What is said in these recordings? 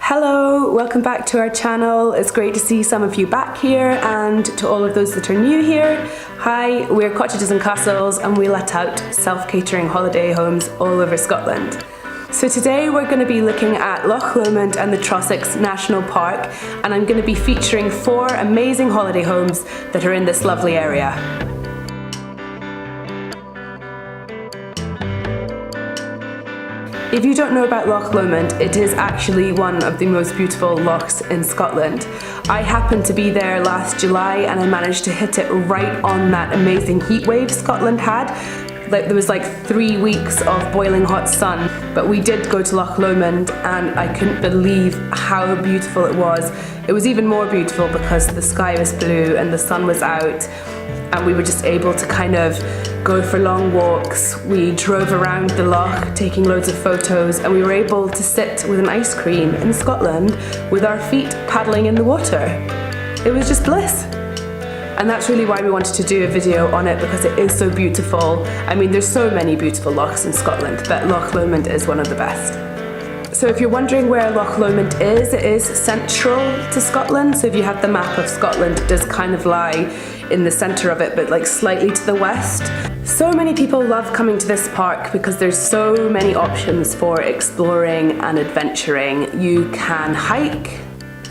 Hello, welcome back to our channel. It's great to see some of you back here, and to all of those that are new here, hi, we're Cottages and Castles and we let out self-catering holiday homes all over Scotland. So today we're going to be looking at Loch Lomond and the Trossachs National Park, and I'm going to be featuring 4 amazing holiday homes that are in this lovely area. If you don't know about Loch Lomond, it is actually one of the most beautiful lochs in Scotland. I happened to be there last July and I managed to hit it right on that amazing heat wave Scotland had. There was like 3 weeks of boiling hot sun, but we did go to Loch Lomond and I couldn't believe how beautiful it was. It was even more beautiful because the sky was blue and the sun was out, and we were just able to kind of go for long walks. We drove around the loch taking loads of photos, and we were able to sit with an ice cream in Scotland with our feet paddling in the water. It was just bliss. And that's really why we wanted to do a video on it, because it is so beautiful. I mean, there's so many beautiful lochs in Scotland, but Loch Lomond is one of the best. So if you're wondering where Loch Lomond is, it is central to Scotland. So if you have the map of Scotland, it does kind of lie in the centre of it, but like slightly to the west. So many people love coming to this park because there's so many options for exploring and adventuring. You can hike,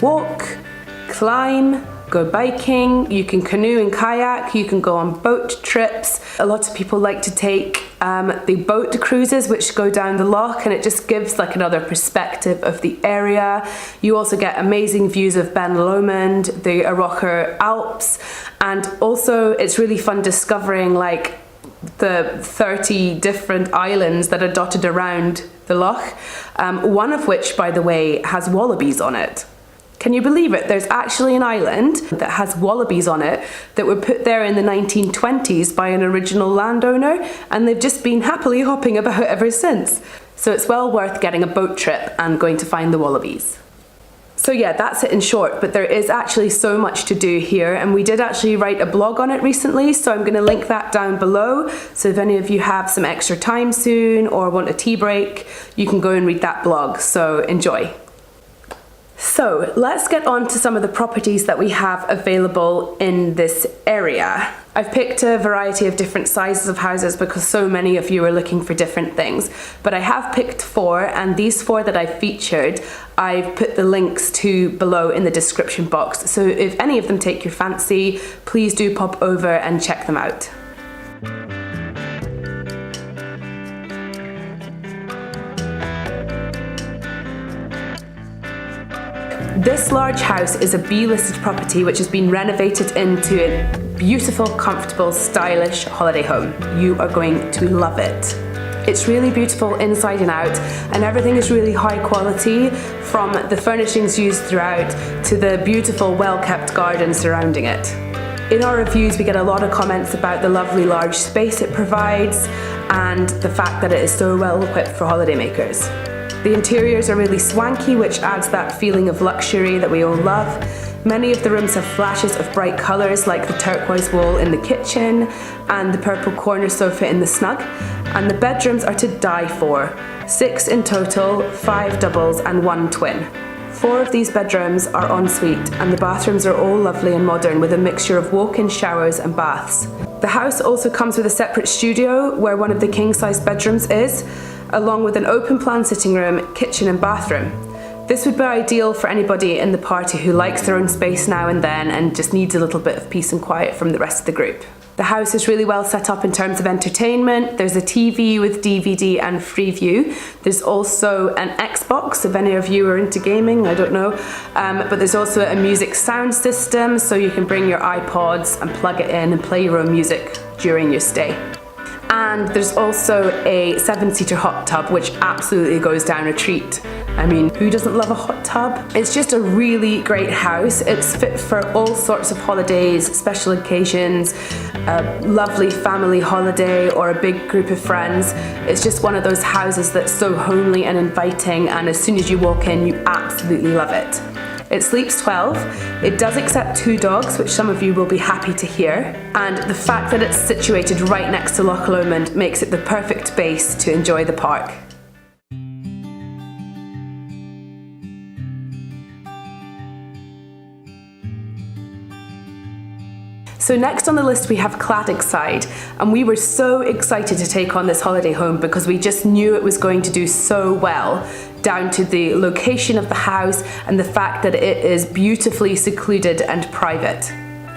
walk, climb, go biking, you can canoe and kayak, you can go on boat trips. A lot of people like to take the boat cruises which go down the loch, and it just gives like another perspective of the area. You also get amazing views of Ben Lomond, the Arrocher Alps, and also it's really fun discovering like the 30 different islands that are dotted around the loch, one of which, by the way, has wallabies on it. Can you believe it? There's actually an island that has wallabies on it that were put there in the 1920s by an original landowner, and they've just been happily hopping about ever since. So it's well worth getting a boat trip and going to find the wallabies. So yeah, that's it in short, but there is actually so much to do here, and we did actually write a blog on it recently, so I'm going to link that down below. So if any of you have some extra time soon or want a tea break, you can go and read that blog, so enjoy. So let's get on to some of the properties that we have available in this area. I've picked a variety of different sizes of houses because so many of you are looking for different things, but I have picked 4, and these 4 that I've featured, I've put the links to below in the description box. So if any of them take your fancy, please do pop over and check them out. This large house is a B-listed property which has been renovated into a beautiful, comfortable, stylish holiday home. You are going to love it. It's really beautiful inside and out, and everything is really high quality, from the furnishings used throughout to the beautiful, well-kept garden surrounding it. In our reviews, we get a lot of comments about the lovely large space it provides and the fact that it is so well equipped for holidaymakers. The interiors are really swanky, which adds that feeling of luxury that we all love. Many of the rooms have flashes of bright colours, like the turquoise wall in the kitchen and the purple corner sofa in the snug. And the bedrooms are to die for. 6 in total, 5 doubles and 1 twin. 4 of these bedrooms are en suite, and the bathrooms are all lovely and modern with a mixture of walk-in showers and baths. The house also comes with a separate studio where one of the king-size bedrooms is, along with an open plan sitting room, kitchen and bathroom. This would be ideal for anybody in the party who likes their own space now and then and just needs a little bit of peace and quiet from the rest of the group. The house is really well set up in terms of entertainment. There's a TV with DVD and Freeview. There's also an Xbox, if any of you are into gaming, I don't know. But there's also a music sound system, so you can bring your iPods and plug it in and play your own music during your stay. And there's also a 7-seater hot tub, which absolutely goes down a treat. I mean, who doesn't love a hot tub? It's just a really great house. It's fit for all sorts of holidays, special occasions, a lovely family holiday or a big group of friends. It's just one of those houses that's so homely and inviting, and as soon as you walk in, you absolutely love it. It sleeps 12, it does accept 2 dogs, which some of you will be happy to hear, and the fact that it's situated right next to Loch Lomond makes it the perfect base to enjoy the park. So next on the list we have Cottages, and we were so excited to take on this holiday home because we just knew it was going to do so well, down to the location of the house and the fact that it is beautifully secluded and private.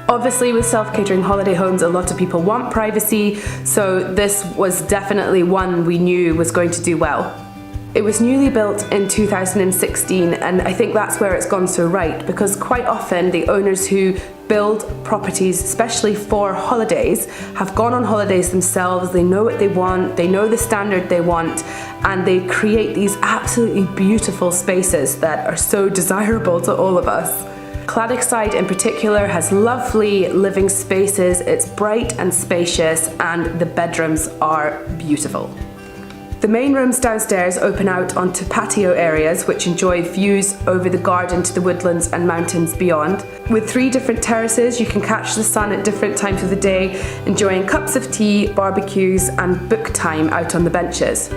Obviously with self-catering holiday homes, a lot of people want privacy, so this was definitely one we knew was going to do well. It was newly built in 2016, and I think that's where it's gone so right, because quite often the owners who build properties, especially for holidays, have gone on holidays themselves. They know what they want, they know the standard they want, and they create these absolutely beautiful spaces that are so desirable to all of us. Cottages in particular has lovely living spaces. It's bright and spacious, and the bedrooms are beautiful. The main rooms downstairs open out onto patio areas which enjoy views over the garden to the woodlands and mountains beyond. With 3 different terraces, you can catch the sun at different times of the day, enjoying cups of tea, barbecues and book time out on the benches.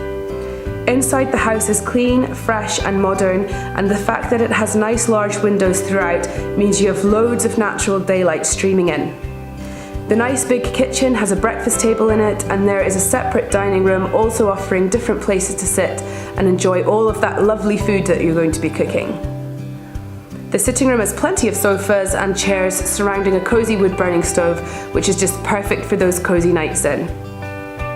Inside the house is clean, fresh and modern, and the fact that it has nice large windows throughout means you have loads of natural daylight streaming in. The nice big kitchen has a breakfast table in it, and there is a separate dining room also offering different places to sit and enjoy all of that lovely food that you're going to be cooking. The sitting room has plenty of sofas and chairs surrounding a cosy wood-burning stove, which is just perfect for those cosy nights in.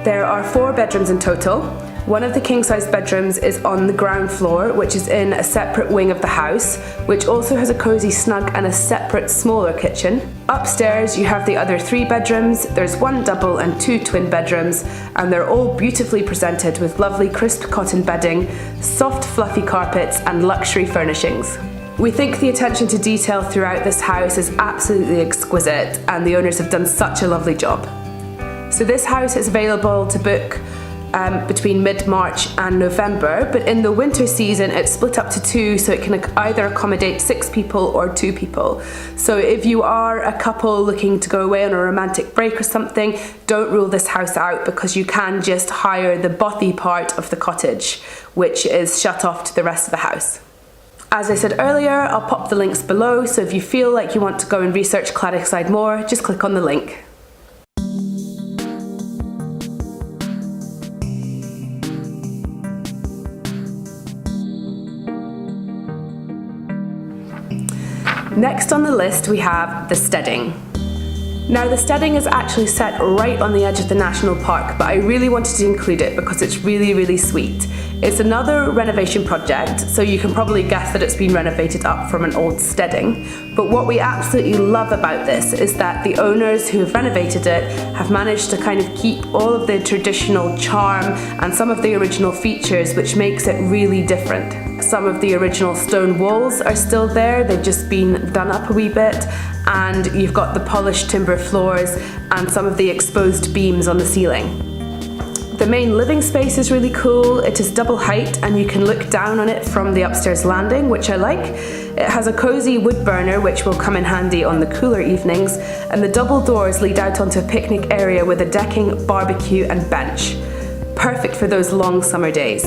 There are 4 bedrooms in total. One of the king-size bedrooms is on the ground floor, which is in a separate wing of the house, which also has a cosy snug and a separate smaller kitchen. Upstairs you have the other 3 bedrooms. There's 1 double and 2 twin bedrooms, and they're all beautifully presented with lovely crisp cotton bedding, soft fluffy carpets and luxury furnishings. We think the attention to detail throughout this house is absolutely exquisite, and the owners have done such a lovely job. So this house is available to book between mid-March and November, but in the winter season it's split up to 2, so it can either accommodate 6 people or 2 people. So if you are a couple looking to go away on a romantic break or something, don't rule this house out, because you can just hire the bothy part of the cottage, which is shut off to the rest of the house. As I said earlier, I'll pop the links below, so if you feel like you want to go and research Cottages more, just click on the link. Next on the list we have the Steding. Now the Steding is actually set right on the edge of the national park, but I really wanted to include it because it's really sweet. It's another renovation project, so you can probably guess that it's been renovated up from an old Steding. But what we absolutely love about this is that the owners who have renovated it have managed to kind of keep all of the traditional charm and some of the original features, which makes it really different. Some of the original stone walls are still there, they've just been done up a wee bit, and you've got the polished timber floors and some of the exposed beams on the ceiling. The main living space is really cool. It is double height and you can look down on it from the upstairs landing, which I like. It has a cosy wood burner which will come in handy on the cooler evenings, and the double doors lead out onto a picnic area with a decking, barbecue and bench. Perfect for those long summer days.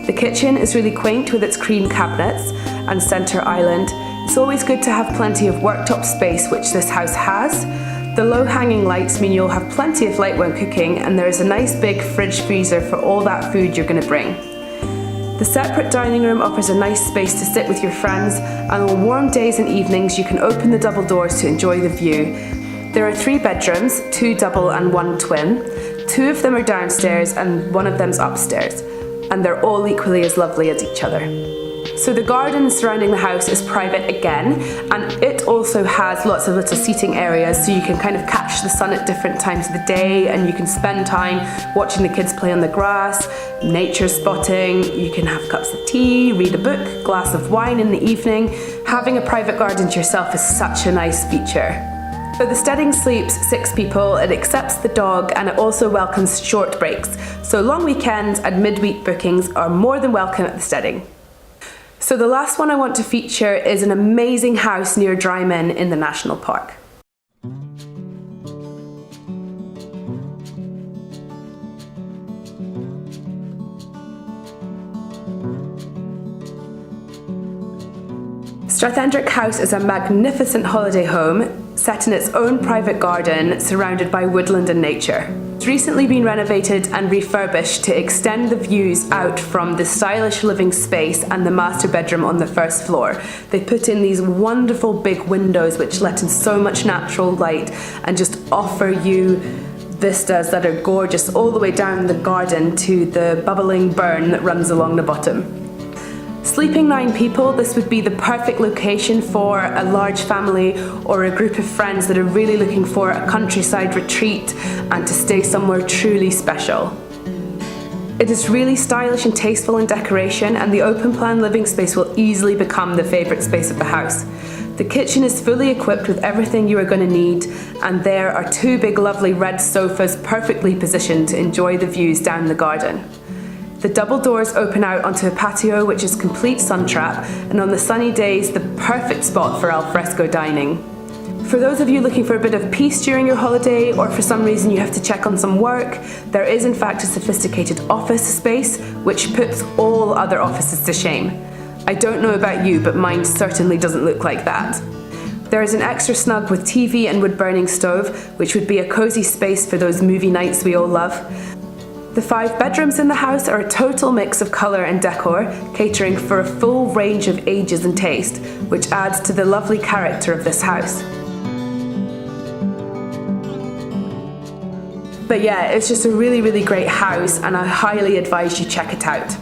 The kitchen is really quaint with its cream cabinets and centre island. It's always good to have plenty of worktop space, which this house has. The low hanging lights mean you'll have plenty of light when cooking, and there is a nice big fridge freezer for all that food you're going to bring. The separate dining room offers a nice space to sit with your friends, and on warm days and evenings you can open the double doors to enjoy the view. There are 3 bedrooms, 2 double and 1 twin. 2 of them are downstairs and 1 of them's upstairs, and they're all equally as lovely as each other. So the garden surrounding the house is private again, and it also has lots of little seating areas, so you can kind of catch the sun at different times of the day, and you can spend time watching the kids play on the grass, nature spotting. You can have cups of tea, read a book, glass of wine in the evening. Having a private garden to yourself is such a nice feature. So the Steding sleeps 6 people, it accepts the dog, and it also welcomes short breaks. So long weekends and midweek bookings are more than welcome at the Steding. So the last one I want to feature is an amazing house near Drymen in the National Park. Stratton Drake House is a magnificent holiday home set in its own private garden surrounded by woodland and nature. It's recently been renovated and refurbished to extend the views out from the stylish living space and the master bedroom on the first floor. They put in these wonderful big windows which let in so much natural light and just offer you vistas that are gorgeous all the way down the garden to the bubbling burn that runs along the bottom. Sleeping 9 people, this would be the perfect location for a large family or a group of friends that are really looking for a countryside retreat and to stay somewhere truly special. It is really stylish and tasteful in decoration, and the open plan living space will easily become the favourite space of the house. The kitchen is fully equipped with everything you are going to need, and there are 2 big lovely red sofas perfectly positioned to enjoy the views down the garden. The double doors open out onto a patio which is complete sun trap, and on the sunny days the perfect spot for alfresco dining. For those of you looking for a bit of peace during your holiday, or for some reason you have to check on some work, there is in fact a sophisticated office space which puts all other offices to shame. I don't know about you, but mine certainly doesn't look like that. There is an extra snug with TV and wood-burning stove, which would be a cosy space for those movie nights we all love. The 5 bedrooms in the house are a total mix of colour and decor, catering for a full range of ages and taste, which adds to the lovely character of this house. But yeah, it's just a really great house, and I highly advise you check it out.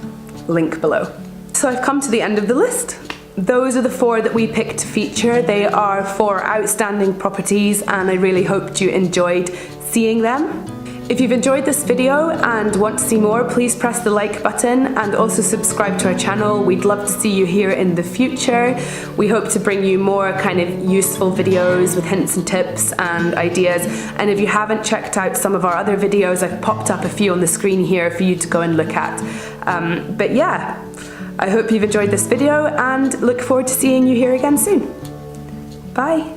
Link below. So I've come to the end of the list. Those are the 4 that we picked to feature. They are 4 outstanding properties, and I really hoped you enjoyed seeing them. If you've enjoyed this video and want to see more, please press the like button and also subscribe to our channel. We'd love to see you here in the future. We hope to bring you more kind of useful videos with hints and tips and ideas. And if you haven't checked out some of our other videos, I've popped up a few on the screen here for you to go and look at. But yeah, I hope you've enjoyed this video and look forward to seeing you here again soon. Bye.